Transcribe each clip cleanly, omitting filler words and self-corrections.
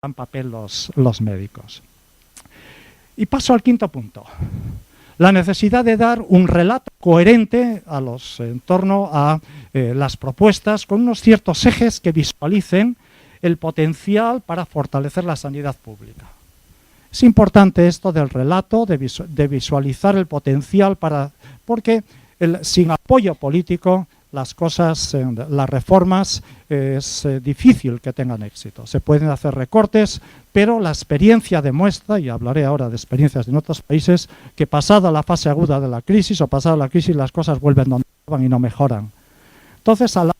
gran papel los médicos. Y paso al quinto punto. La necesidad de dar un relato coherente en torno a las propuestas con unos ciertos ejes que visualicen el potencial para fortalecer la sanidad pública. Es importante esto del relato, de visualizar el potencial porque sin apoyo político las reformas es difícil que tengan éxito. Se pueden hacer recortes, pero la experiencia demuestra, y hablaré ahora de experiencias en otros países, que pasada la fase aguda de la crisis o pasada la crisis las cosas vuelven donde estaban y no mejoran. Entonces, a los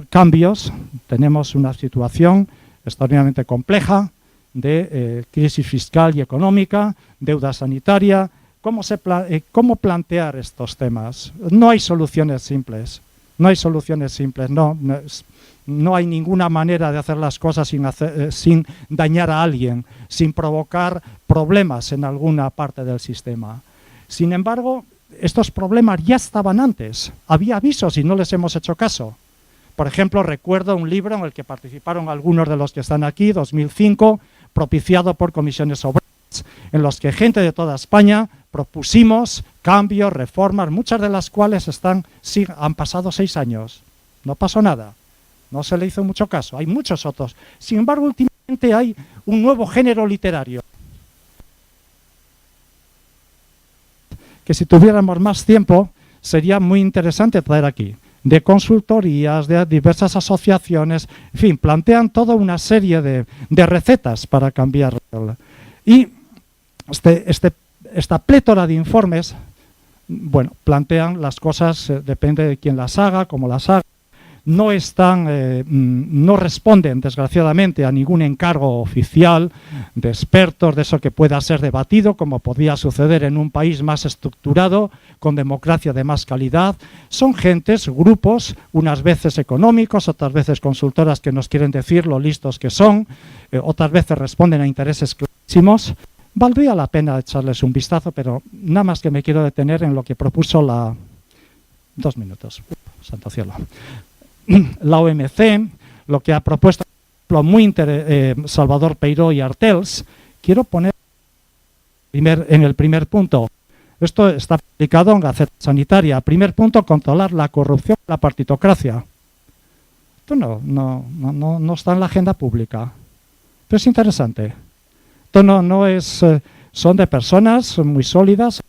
cambios, tenemos una situación extraordinariamente compleja de crisis fiscal y económica, deuda sanitaria. ¿Cómo plantear estos temas? No hay soluciones simples. No hay soluciones simples, no hay ninguna manera de hacer las cosas sin dañar a alguien, sin provocar problemas en alguna parte del sistema. Sin embargo, estos problemas ya estaban antes, había avisos y no les hemos hecho caso. Por ejemplo, recuerdo un libro en el que participaron algunos de los que están aquí, 2005, propiciado por Comisiones Obreras, en los que gente de toda España propusimos cambios, reformas, muchas de las cuales han pasado 6 años. No pasó nada, no se le hizo mucho caso, hay muchos otros. Sin embargo, últimamente hay un nuevo género literario que si tuviéramos más tiempo sería muy interesante traer aquí, de consultorías, de diversas asociaciones, en fin, plantean toda una serie de recetas para cambiar. Y esta plétora de informes, bueno, plantean las cosas, depende de quién las haga, cómo las haga, no responden, desgraciadamente, a ningún encargo oficial de expertos, de eso que pueda ser debatido, como podría suceder en un país más estructurado, con democracia de más calidad. Son grupos, unas veces económicos, otras veces consultoras que nos quieren decir lo listos que son, otras veces responden a intereses clarísimos. Valdría la pena echarles un vistazo, pero nada más que me quiero detener en lo que propuso 2 minutos, santo cielo. La OMC, lo que ha propuesto Salvador Peiró y Artels. Quiero poner en el primer punto. Esto está publicado en Gaceta Sanitaria. Primer punto, controlar la corrupción y la partitocracia. Esto no está en la agenda pública. Pero es interesante. Esto son de personas muy sólidas,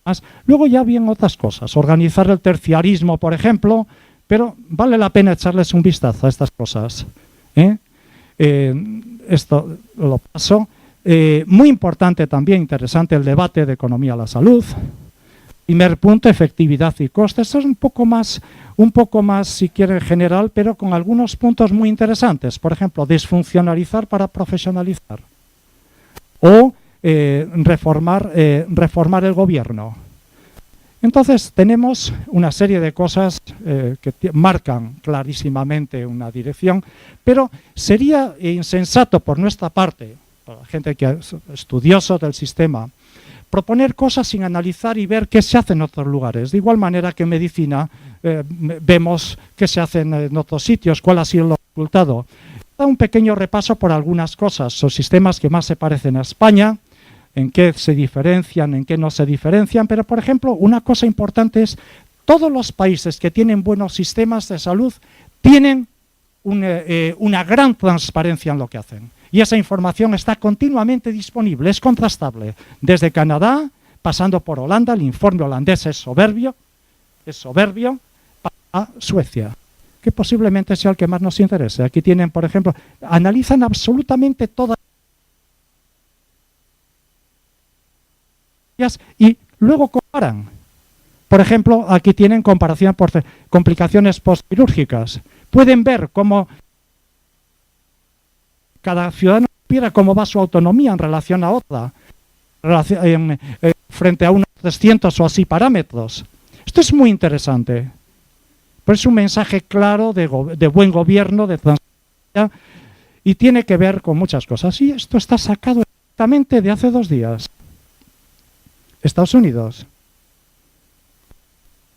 más. Luego ya vienen otras cosas. Organizar el terciarismo, por ejemplo, pero vale la pena echarles un vistazo a estas cosas. Esto lo paso. Muy importante también, interesante el debate de economía a la salud. Primer punto, efectividad y costes. Esto es un poco más, si quieren, general, pero con algunos puntos muy interesantes. Por ejemplo, desfuncionalizar para profesionalizar. O reformar el gobierno. Entonces, tenemos una serie de cosas que marcan clarísimamente una dirección, pero sería insensato por nuestra parte, para la gente que es estudioso del sistema, proponer cosas sin analizar y ver qué se hace en otros lugares. De igual manera que en medicina vemos qué se hace en otros sitios, cuál ha sido el resultado. Da un pequeño repaso por algunas cosas, los sistemas que más se parecen a España, en qué se diferencian, en qué no se diferencian, pero por ejemplo, una cosa importante es, todos los países que tienen buenos sistemas de salud tienen una gran transparencia en lo que hacen. Y esa información está continuamente disponible, es contrastable. Desde Canadá, pasando por Holanda, el informe holandés es soberbio, a Suecia, que posiblemente sea el que más nos interese. Aquí tienen, por ejemplo, analizan absolutamente todas y luego comparan. Por ejemplo, aquí tienen comparación por complicaciones postquirúrgicas. Pueden ver cómo cada ciudadano mira cómo va su autonomía en relación a otra, frente a unos 300 o así parámetros. Esto es muy interesante. Pero es un mensaje claro de buen gobierno, de transparencia, y tiene que ver con muchas cosas. Y esto está sacado exactamente de hace 2 días. Estados Unidos.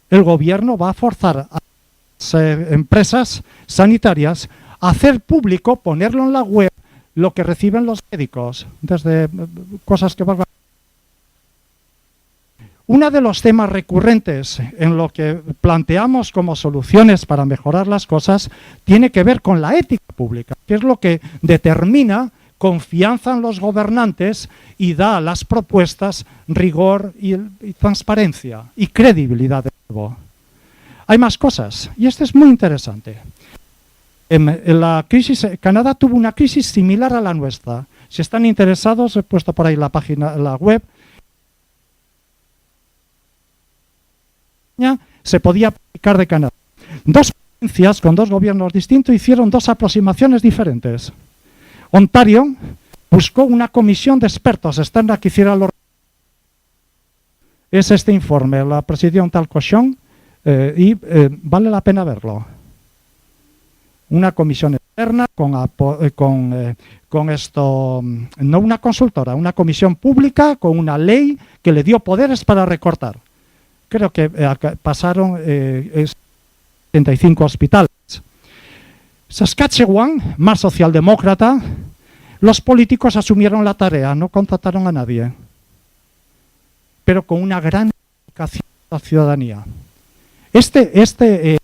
El gobierno va a forzar a las empresas sanitarias a hacer público, ponerlo en la web, lo que reciben los médicos, desde cosas que valgan. Uno de los temas recurrentes en lo que planteamos como soluciones para mejorar las cosas tiene que ver con la ética pública, que es lo que determina confianza en los gobernantes y da a las propuestas rigor y transparencia y credibilidad de nuevo. Hay más cosas, y esto es muy interesante. En la crisis, Canadá tuvo una crisis similar a la nuestra. Si están interesados, he puesto por ahí la página, la web. Se podía aplicar de Canadá. Dos provincias con dos gobiernos distintos hicieron dos aproximaciones diferentes. Ontario buscó una comisión de expertos externa que hiciera los... Es este informe, la presidió un tal Cochon, y vale la pena verlo. Una comisión externa con esto, no una consultora, una comisión pública con una ley que le dio poderes para recortar. Creo que pasaron 75 hospitales. Saskatchewan, más socialdemócrata, los políticos asumieron la tarea, no contrataron a nadie, pero con una gran implicación de la ciudadanía. Este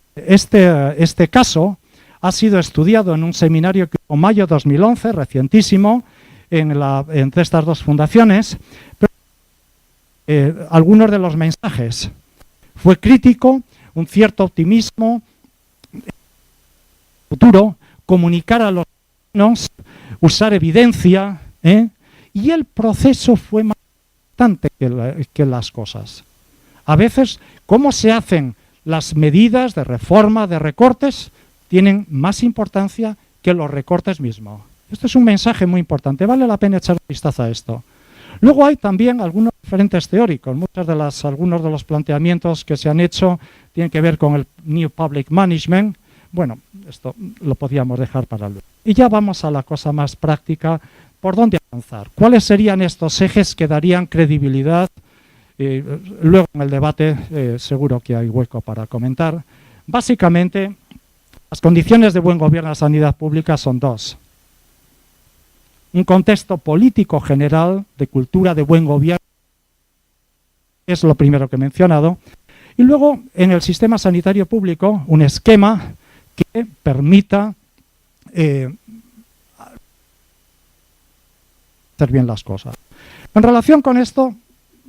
caso ha sido estudiado en un seminario que hubo en mayo de 2011, recientísimo, entre estas dos fundaciones. Algunos de los mensajes. Fue crítico, un cierto optimismo, futuro, comunicar a los ciudadanos, usar evidencia, y el proceso fue más importante que las cosas. A veces, cómo se hacen las medidas de reforma, de recortes, tienen más importancia que los recortes mismos. Este es un mensaje muy importante, vale la pena echar un vistazo a esto. Luego hay también algunos referentes teóricos. Algunos de los planteamientos que se han hecho tienen que ver con el New Public Management. Bueno, esto lo podíamos dejar para luego. Y ya vamos a la cosa más práctica. ¿Por dónde avanzar? ¿Cuáles serían estos ejes que darían credibilidad? Luego en el debate seguro que hay hueco para comentar. Básicamente, las condiciones de buen gobierno de la sanidad pública son dos. Un contexto político general de cultura de buen gobierno, es lo primero que he mencionado, y luego en el sistema sanitario público un esquema que permita hacer bien las cosas. En relación con esto,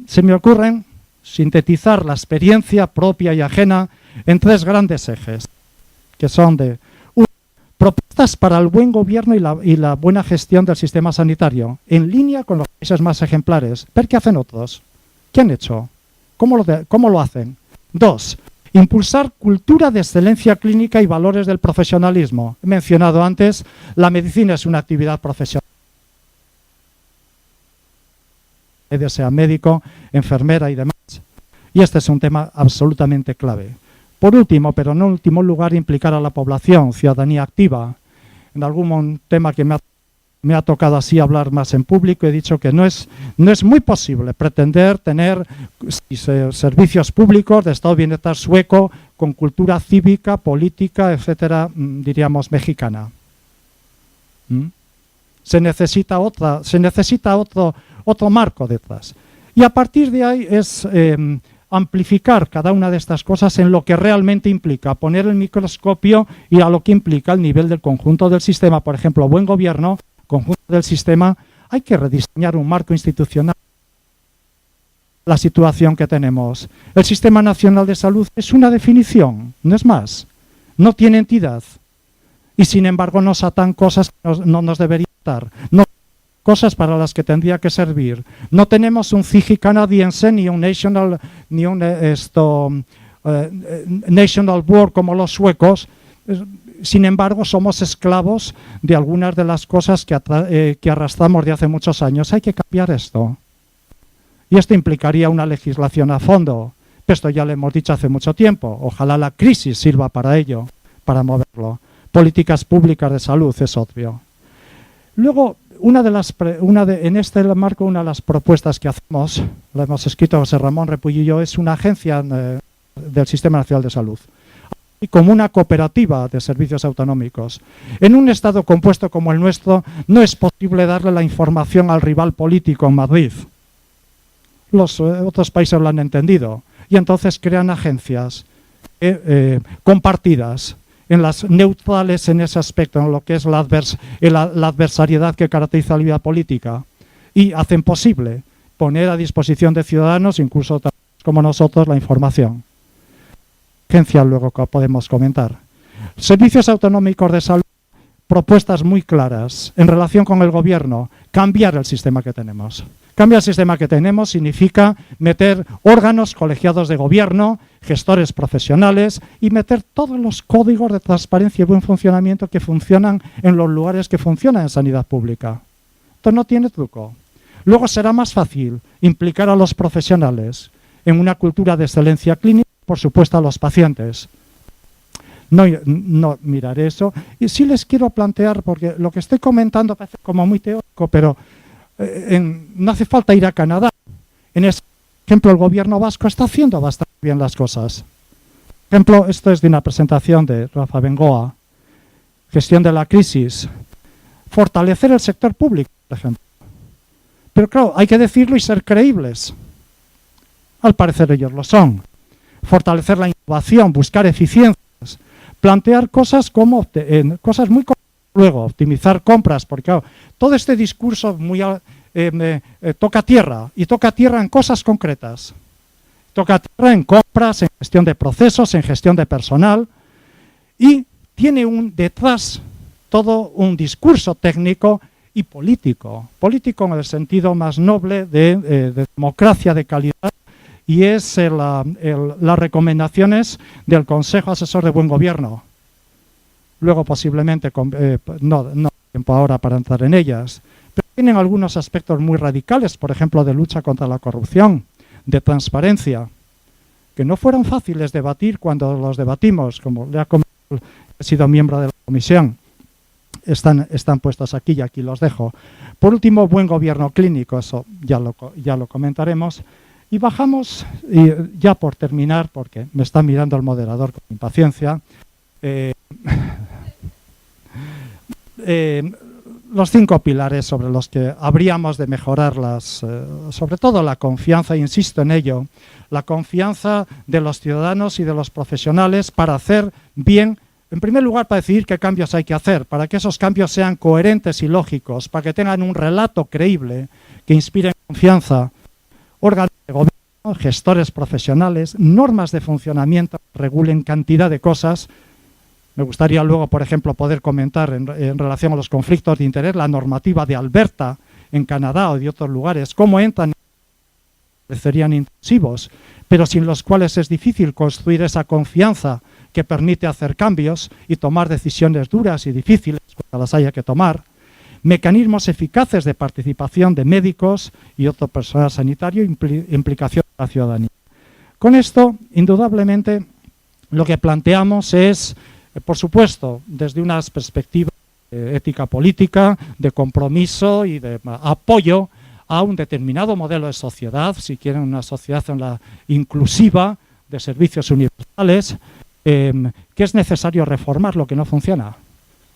se me ocurren sintetizar la experiencia propia y ajena en tres grandes ejes, que son de propuestas para el buen gobierno y la buena gestión del sistema sanitario, en línea con los países más ejemplares. Ver qué hacen otros. ¿Qué han hecho? ¿Cómo lo hacen? Dos, impulsar cultura de excelencia clínica y valores del profesionalismo. He mencionado antes, la medicina es una actividad profesional. Sea médico, enfermera y demás. Y este es un tema absolutamente clave. Por último, pero no en último lugar, implicar a la población, ciudadanía activa. En algún tema que me ha tocado así hablar más en público, he dicho que no es muy posible pretender tener servicios públicos de estado de bienestar sueco con cultura cívica, política, etcétera, diríamos mexicana. Se necesita otro marco detrás. Y a partir de ahí es amplificar cada una de estas cosas en lo que realmente implica, poner el microscopio y a lo que implica el nivel del conjunto del sistema. Por ejemplo, buen gobierno, conjunto del sistema, hay que rediseñar un marco institucional. La situación que tenemos. El Sistema Nacional de Salud es una definición, no es más. No tiene entidad. Y sin embargo nos atan cosas que no nos deberían atar. No cosas para las que tendría que servir. No tenemos un CIGI canadiense ni un National Board como los suecos. Sin embargo, somos esclavos de algunas de las cosas que arrastramos de hace muchos años. Hay que cambiar esto. Y esto implicaría una legislación a fondo. Esto ya lo hemos dicho hace mucho tiempo. Ojalá la crisis sirva para ello, para moverlo. Políticas públicas de salud, es obvio. Luego, en este marco, una de las propuestas que hacemos, la hemos escrito José Ramón Repull y yo, es una agencia del Sistema Nacional de Salud. y como una cooperativa de servicios autonómicos. En un Estado compuesto como el nuestro no es posible darle la información al rival político en Madrid. Los otros países lo han entendido y entonces crean agencias compartidas, en las neutrales en ese aspecto, en lo que es la adversariedad que caracteriza la vida política, y hacen posible poner a disposición de ciudadanos, incluso como nosotros, la información. Agencia luego que podemos comentar. Servicios autonómicos de salud, propuestas muy claras en relación con el gobierno, cambiar el sistema que tenemos. Cambiar el sistema que tenemos significa meter órganos colegiados de gobierno, gestores profesionales y meter todos los códigos de transparencia y buen funcionamiento que funcionan en los lugares que funcionan en sanidad pública. Esto no tiene truco. Luego será más fácil implicar a los profesionales en una cultura de excelencia clínica, por supuesto a los pacientes. No miraré eso. Y sí les quiero plantear, porque lo que estoy comentando parece como muy teórico, pero no hace falta ir a Canadá. En ese ejemplo, el gobierno vasco está haciendo bastante bien las cosas. Por ejemplo, esto es de una presentación de Rafa Bengoa. Gestión de la crisis. Fortalecer el sector público, por ejemplo. Pero claro, hay que decirlo y ser creíbles. Al parecer ellos lo son. Fortalecer la innovación, buscar eficiencias. Plantear cosas como cosas muy luego, optimizar compras, porque claro, todo este discurso muy toca tierra, y toca tierra en cosas concretas. Toca tierra en compras, en gestión de procesos, en gestión de personal, y tiene detrás todo un discurso técnico y político. Político en el sentido más noble de democracia de calidad, y es las recomendaciones del Consejo Asesor de Buen Gobierno. Luego posiblemente, no hay tiempo ahora para entrar en ellas, pero tienen algunos aspectos muy radicales, por ejemplo, de lucha contra la corrupción, de transparencia, que no fueron fáciles debatir cuando los debatimos, como le ha comentado, he sido miembro de la comisión. Están puestos aquí y aquí los dejo. Por último, buen gobierno clínico, eso ya lo comentaremos. Y bajamos, y ya por terminar, porque me está mirando el moderador con impaciencia, los 5 pilares sobre los que habríamos de mejorar sobre todo la confianza, insisto en ello, la confianza de los ciudadanos y de los profesionales para hacer bien, en primer lugar para decidir qué cambios hay que hacer, para que esos cambios sean coherentes y lógicos, para que tengan un relato creíble que inspire confianza, órganos de gobierno, gestores profesionales, normas de funcionamiento que regulen cantidad de cosas. Me gustaría luego, por ejemplo, poder comentar en relación a los conflictos de interés la normativa de Alberta en Canadá o de otros lugares, cómo entran, parecerían intrusivos, pero sin los cuales es difícil construir esa confianza que permite hacer cambios y tomar decisiones duras y difíciles cuando las haya que tomar. Mecanismos eficaces de participación de médicos y otro personal sanitario, implicación de la ciudadanía. Con esto, indudablemente, lo que planteamos es, por supuesto, desde unas perspectivas de ética política, de compromiso y de apoyo a un determinado modelo de sociedad, si quieren una sociedad inclusiva, de servicios universales, que es necesario reformar lo que no funciona.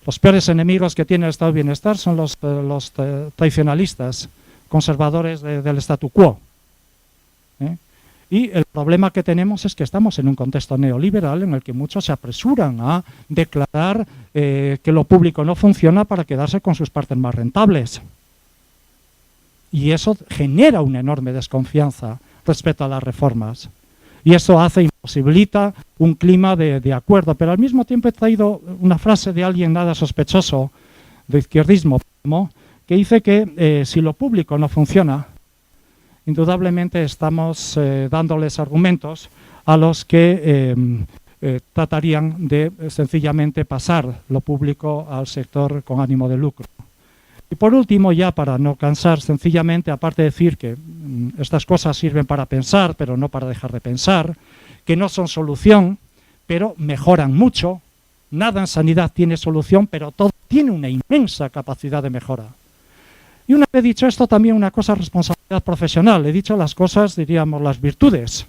Los peores enemigos que tiene el estado de bienestar son los tradicionalistas, conservadores del statu quo. Y el problema que tenemos es que estamos en un contexto neoliberal en el que muchos se apresuran a declarar que lo público no funciona para quedarse con sus partes más rentables. Y eso genera una enorme desconfianza respecto a las reformas. Y eso imposibilita un clima de acuerdo. Pero al mismo tiempo he traído una frase de alguien nada sospechoso, de izquierdismo, que dice que si lo público no funciona, indudablemente estamos dándoles argumentos a los que tratarían de sencillamente pasar lo público al sector con ánimo de lucro. Y por último, ya para no cansar, sencillamente, aparte de decir que estas cosas sirven para pensar, pero no para dejar de pensar, que no son solución, pero mejoran mucho. Nada en sanidad tiene solución, pero todo tiene una inmensa capacidad de mejora. Y una vez dicho esto, también una cosa es responsabilidad profesional. He dicho las cosas, diríamos, las virtudes.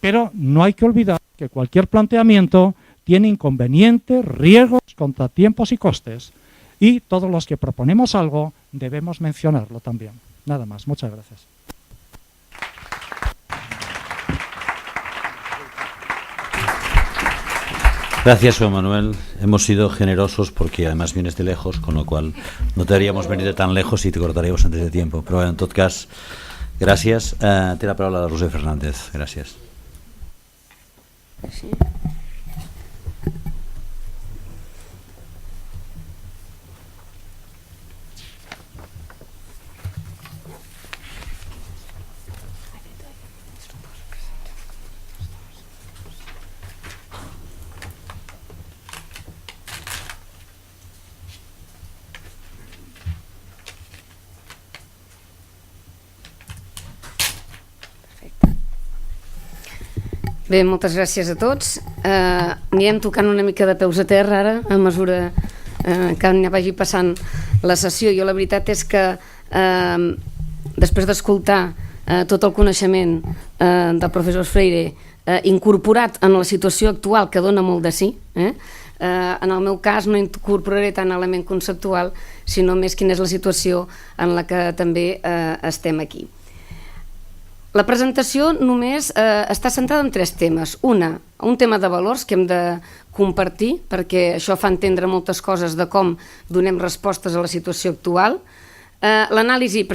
Pero no hay que olvidar que cualquier planteamiento tiene inconvenientes, riesgos, contratiempos y costes. Y todos los que proponemos algo debemos mencionarlo también. Nada más. Muchas gracias. Gracias, Juan Manuel. Hemos sido generosos porque además vienes de lejos, con lo cual no te haríamos venir de tan lejos y te cortaríamos antes de tiempo. Però en tot cas, gràcies. Té la paraula la Roser Fernández. Gràcies. Sí. Bé, moltes gràcies a tots. Anirem tocant una mica de peus a terra ara, a mesura que vagi passant la sessió. Jo la veritat és que després d'escoltar tot el coneixement del professor Freire incorporat en la situació actual, que dona molt de sí, en el meu cas no incorporaré tant element conceptual, sinó més quina és la situació en la que també estem aquí. La presentació només està centrada en 3 temes. Un tema de valors que hem de compartir, perquè això fa entendre moltes coses de com donem respostes a la situació actual. L'anàlisi